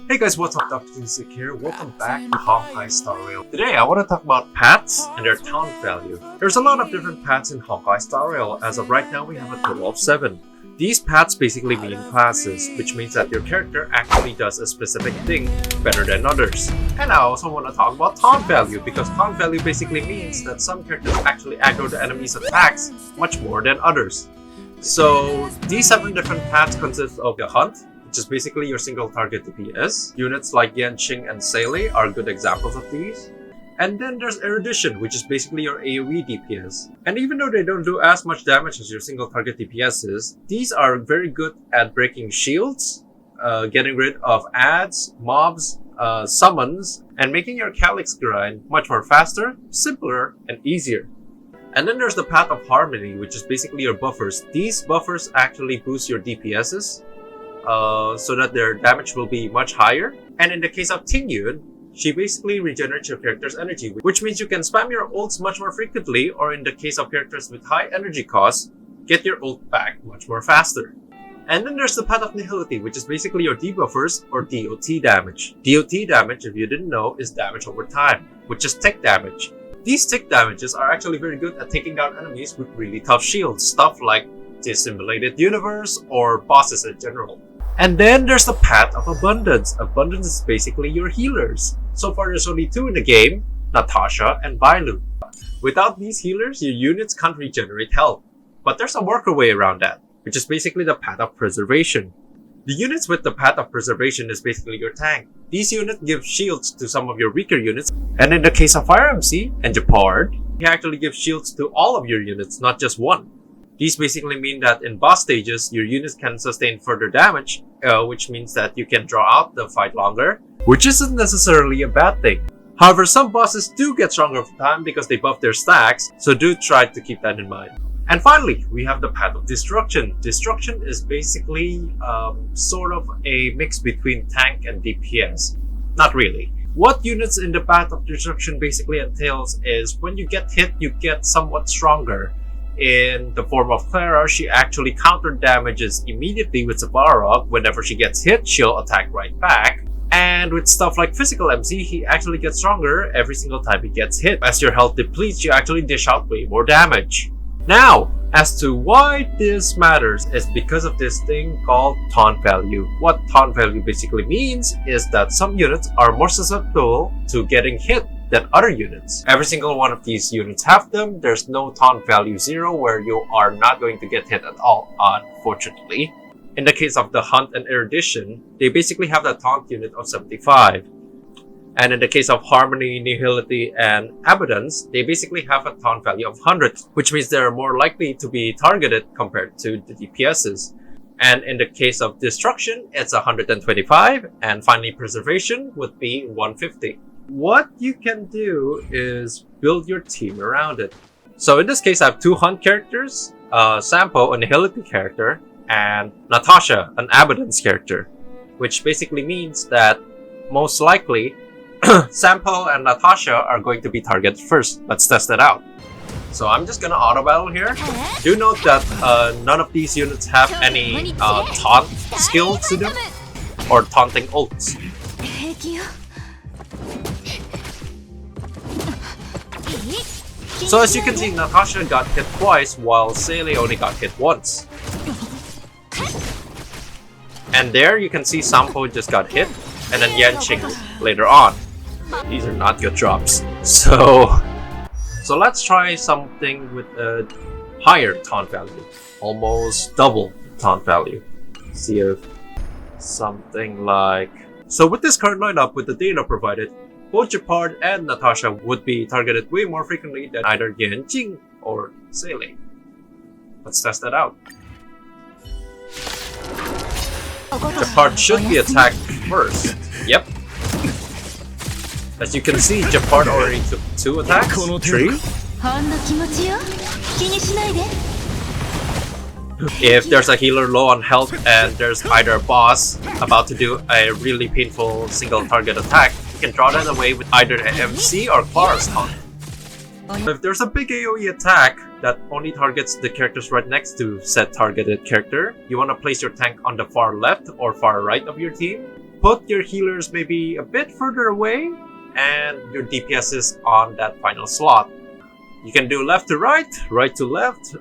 Hey guys, what's up? Dr. Music here. Welcome back to Honkai Star Rail. Today I want to talk about paths and their taunt value. There's a lot of different paths in Honkai Star Rail. As of right now, we have a total of 7. These paths basically mean classes, which means that your character actually does a specific thing better than others. And I also want to talk about taunt value, because taunt value basically means that some characters actually aggro the enemy's attacks much more than others. So these 7 different paths consist of the hunt, which is basically your single target DPS. Units like Yanqing and Seele are good examples of these. And then there's Erudition, which is basically your AoE DPS. And even though they don't do as much damage as your single target DPSs, these are very good at breaking shields, getting rid of adds, mobs, summons, and making your Calyx grind much more faster, simpler, and easier. And then there's the Path of Harmony, which is basically your buffers. These buffers actually boost your DPSs, so that their damage will be much higher. And in the case of Tingyun, she basically regenerates your character's energy, which means you can spam your ults much more frequently, or in the case of characters with high energy costs, get your ult back much more faster. And then there's the Path of Nihility, which is basically your debuffers or DOT damage. DOT damage, if you didn't know, is damage over time, which is tick damage. These tick damages are actually very good at taking down enemies with really tough shields, stuff like the Simulated Universe or bosses in general. And then there's the Path of Abundance. Abundance is basically your healers. So far there's only 2 in the game, Natasha and Bailu. Without these healers, your units can't regenerate health. But there's a workaround around that, which is basically the Path of Preservation. The units with the Path of Preservation is basically your tank. These units give shields to some of your weaker units, and in the case of Fire MC and Japard, you actually give shields to all of your units, not just one. These basically mean that in boss stages, your units can sustain further damage, which means that you can draw out the fight longer, which isn't necessarily a bad thing. However, some bosses do get stronger over time because they buff their stacks, so do try to keep that in mind. And finally, we have the Path of Destruction. Destruction is basically sort of a mix between tank and DPS. Not really. What units in the Path of Destruction basically entails is when you get hit, you get somewhat stronger. In the form of Clara, she actually counter damages immediately with Zabarok. Whenever she gets hit, she'll attack right back. And with stuff like Physical MC, he actually gets stronger every single time he gets hit. As your health depletes, you actually dish out way more damage. Now, as to why this matters is because of this thing called taunt value. What taunt value basically means is that some units are more susceptible to getting hit than other units. Every single one of these units have them. There's no taunt value 0 where you are not going to get hit at all, unfortunately. In the case of the Hunt and Erudition, they basically have the taunt unit of 75. And in the case of Harmony, Nihility, and Abundance, they basically have a taunt value of 100, which means they're more likely to be targeted compared to the DPSs. And in the case of Destruction, it's 125, and finally Preservation would be 150. What you can do is build your team around it. So in this case, I have 2 Hunt characters, Sampo, a Nihility character, and Natasha, an Abundance character, which basically means that most likely Sampo and Natasha are going to be targeted first. Let's test it out. So I'm just gonna auto battle here. Do note that none of these units have any taunt skill to them or taunting ults. So as you can see, Natasha got hit twice while Seele only got hit once. And there you can see Sampo just got hit, and then Yanqing later on. These are not good drops. So let's try something with a higher taunt value. Almost double taunt value. See if something like... So with this current lineup, with the data provided, both Japard and Natasha would be targeted way more frequently than either Yanqing or Seele. Let's test that out. Japard should be attacked first. Yep. As you can see, Japard already took 2 attacks. 3. If there's a healer low on health and there's either a boss about to do a really painful single target attack, you can draw that away with either an MC or Clara's taunt. If there's a big AoE attack that only targets the characters right next to said targeted character, you want to place your tank on the far left or far right of your team. put your healers maybe a bit further away and your DPSs on that final slot. You can do left to right, right to left,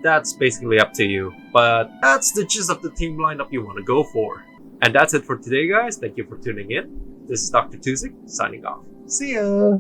that's basically up to you. But that's the gist of the team lineup you want to go for. And that's it for today, guys. Thank you for tuning in. This is Dr. Tuzik signing off. See ya!